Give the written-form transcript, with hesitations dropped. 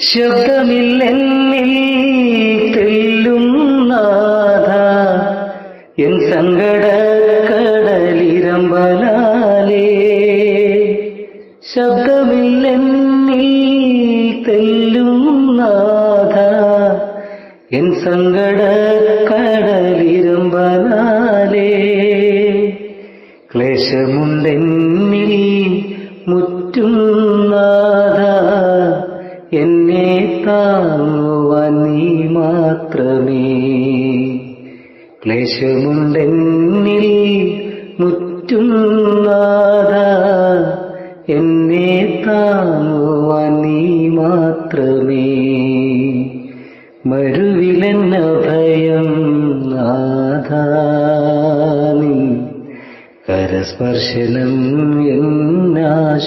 ശബ്ദമില്ലെന്നിൽ തെല്ലും നാഥ എൻ സങ്കട കടലിരമ്പലാലേ. ശബ്ദമില്ലെന്നിൽ തെല്ലും നാഥ എൻ സങ്കട കടലിരമ്പലാലേ. ക്ലേശമുണ്ടെന്നിൽ മുറ്റും നാഥ എന്നെ താങ്ങുവാൻ നീ മാത്രമേ. ക്ലേശമുണ്ടെന്നിൽ മുറ്റും നാഥ എന്നെ താങ്ങുവാൻ നീ മാത്രമേ. മരുവിലെന്ന ഭയം നാഥ നിൻ കരസ്പർശനം എന്നാശ്വാസമേ.